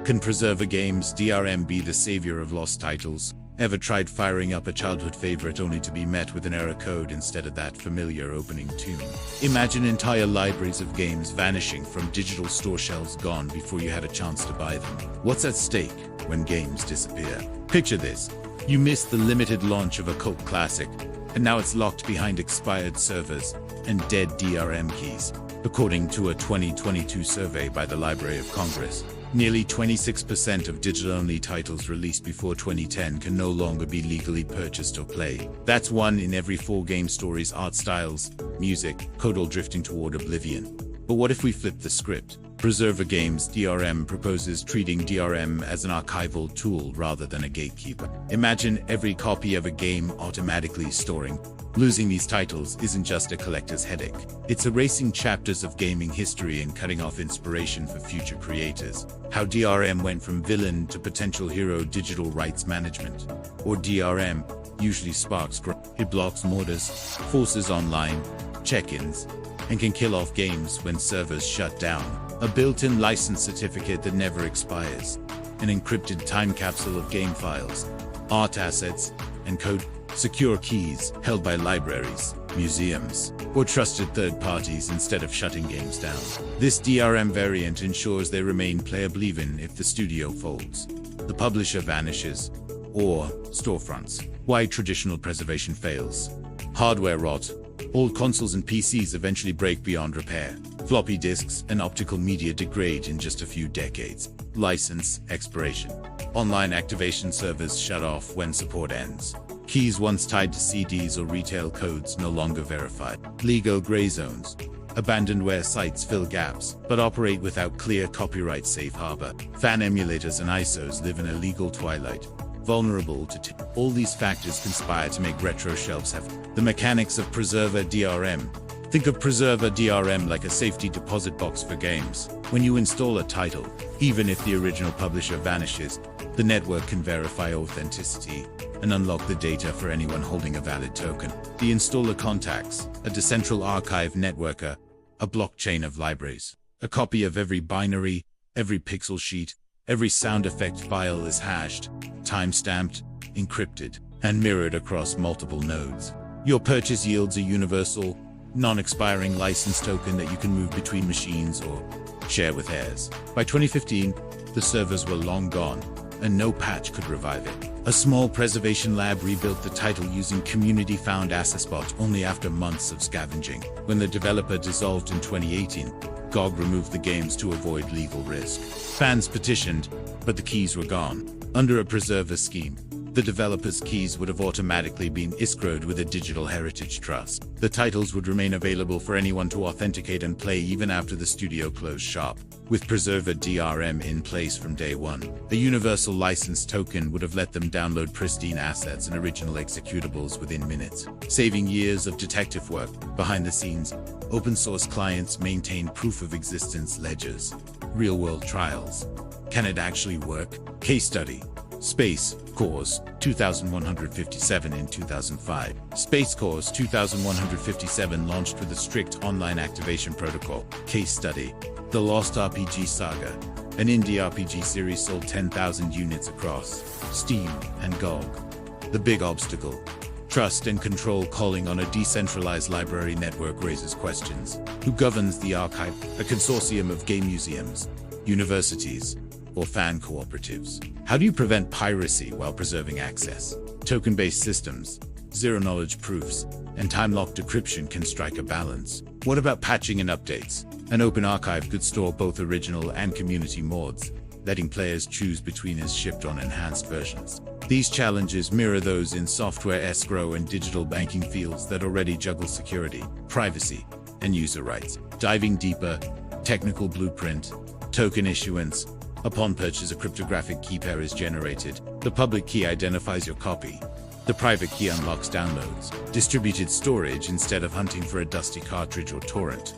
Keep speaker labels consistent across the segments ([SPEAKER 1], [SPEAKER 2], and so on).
[SPEAKER 1] Can Preserver Games DRM be the savior of lost titles? Ever tried firing up a childhood favorite only to be met with an error code instead of that familiar opening tune? Imagine entire libraries of games vanishing from digital store shelves, gone before you had a chance to buy them. What's at stake when games disappear? Picture this. You missed the limited launch of a cult classic, and now it's locked behind expired servers and dead DRM keys. According to a 2022 survey by the Library of Congress, nearly 26% of digital-only titles released before 2010 can no longer be legally purchased or played. That's 1 in every 4 game stories, art styles, music, code all drifting toward oblivion. But what if we flip the script? Preserver Games DRM proposes treating DRM as an archival tool rather than a gatekeeper. Imagine every copy of a game automatically storing. Losing these titles isn't just a collector's headache. It's erasing chapters of gaming history and cutting off inspiration for future creators. How DRM went from villain to potential hero: digital rights management. Or DRM usually sparks growth. It blocks modders, forces online check-ins, and can kill off games when servers shut down. A built-in license certificate that never expires. An encrypted time capsule of game files, art assets, and code. Secure keys held by libraries, museums, or trusted third parties instead of shutting games down. This DRM variant ensures they remain playable even if the studio folds, the publisher vanishes, or storefronts. Why traditional preservation fails. Hardware rot. Old consoles and PCs eventually break beyond repair. Floppy disks and optical media degrade in just a few decades. License expiration. Online activation servers shut off when support ends. Keys once tied to CDs or retail codes no longer verified. Legal gray zones. Abandonware sites fill gaps, but operate without clear copyright safe harbor. Fan emulators and ISOs live in a legal twilight, vulnerable to all these factors conspire to make retro shelves have. The mechanics of Preserver DRM. Think of Preserver DRM like a safety deposit box for games. When you install a title, even if the original publisher vanishes, the network can verify authenticity and unlock the data for anyone holding a valid token. The installer contacts a decentral archive networker, a blockchain of libraries. A copy of every binary, every pixel sheet, every sound effect file is hashed, time-stamped, encrypted, and mirrored across multiple nodes. Your purchase yields a universal, non-expiring license token that you can move between machines or share with heirs. By 2015, the servers were long gone, and no patch could revive it. A small preservation lab rebuilt the title using community-found accessbots only after months of scavenging. When the developer dissolved in 2018, GOG removed the games to avoid legal risk. Fans petitioned, but the keys were gone. Under a preserver scheme, the developer's keys would have automatically been escrowed with a digital heritage trust. The titles would remain available for anyone to authenticate and play even after the studio closed shop. With Preserver DRM in place from day one, a universal license token would have let them download pristine assets and original executables within minutes, saving years of detective work. Behind the scenes, open source clients maintain proof of existence ledgers. Real-world trials. Can it actually work? Case study. Space Cores 2157 in 2005. Space Cores 2157 launched with a strict online activation protocol. Case study. The Lost RPG Saga, an indie RPG series, sold 10,000 units across Steam and GOG. The big obstacle. Trust and control. Calling on a decentralized library network raises questions. Who governs the archive? A consortium of game museums, universities, or fan cooperatives? How do you prevent piracy while preserving access? Token-based systems, zero-knowledge proofs, and time-locked decryption can strike a balance. What about patching and updates? An open archive could store both original and community mods, letting players choose between as shipped on enhanced versions. These challenges mirror those in software escrow and digital banking fields that already juggle security, privacy, and user rights. Diving deeper, technical blueprint, token issuance. Upon purchase, a cryptographic key pair is generated. The public key identifies your copy. The private key unlocks downloads. Distributed storage instead of hunting for a dusty cartridge or torrent.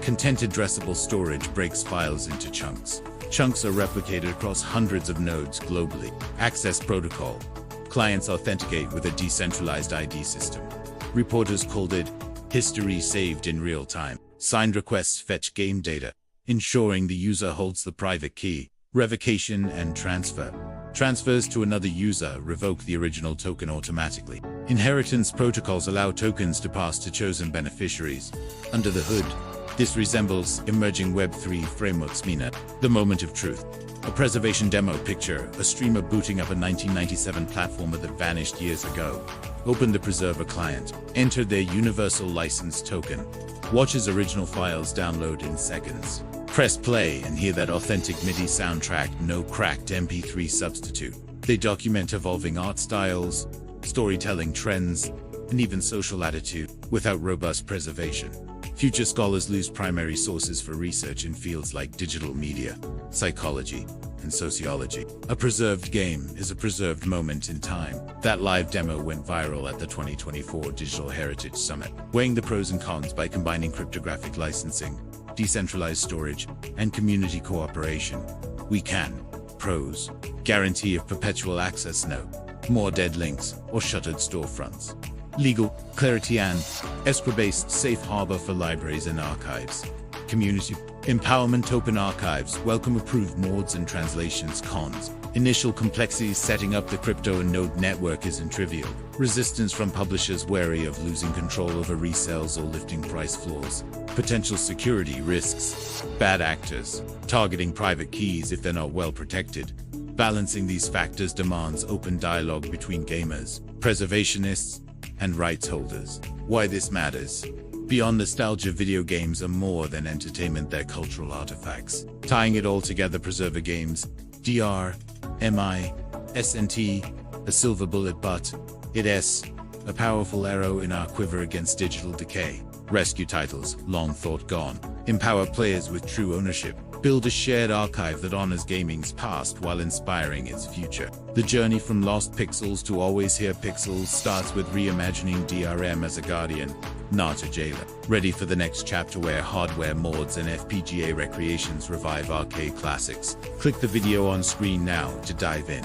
[SPEAKER 1] Content addressable storage breaks files into chunks. Chunks are replicated across hundreds of nodes globally. Access protocol. Clients authenticate with a decentralized ID system. Reporters called it history saved in real time. Signed requests fetch game data, ensuring the user holds the private key. Revocation and transfer. Transfers to another user revoke the original token automatically. Inheritance protocols allow tokens to pass to chosen beneficiaries. Under the hood, this resembles emerging Web3 frameworks Mina, the moment of truth. A preservation demo picture, a streamer booting up a 1997 platformer that vanished years ago. Open the Preserver client, enter their universal license token. Watch his original files download in seconds. Press play and hear that authentic MIDI soundtrack, no cracked MP3 substitute. They document evolving art styles, storytelling trends, and even social attitude without robust preservation. Future scholars lose primary sources for research in fields like digital media, psychology, and sociology. A preserved game is a preserved moment in time. That live demo went viral at the 2024 Digital Heritage Summit, weighing the pros and cons by combining cryptographic licensing, decentralized storage, and community cooperation. We can. Pros. Guarantee of perpetual access, no more dead links or shuttered storefronts. Legal clarity and escrow-based safe harbor for libraries and archives. Community empowerment. Open archives welcome approved mods and translations. Cons. Initial complexities. Setting up the crypto and node network isn't trivial. Resistance from publishers wary of losing control over resales or lifting price floors. Potential security risks. Bad actors targeting private keys if they're not well protected. Balancing these factors demands open dialogue between gamers, preservationists, and rights holders. Why this matters. Beyond nostalgia, video games are more than entertainment, they're cultural artifacts. Tying it all together, Preserver Games, DRM, SNT, a silver bullet, but it's a powerful arrow in our quiver against digital decay. Rescue titles, long thought gone. Empower players with true ownership. Build a shared archive that honors gaming's past while inspiring its future. The journey from lost pixels to always here pixels starts with reimagining DRM as a guardian, not a jailer. Ready for the next chapter where hardware mods and FPGA recreations revive arcade classics. Click the video on screen now to dive in.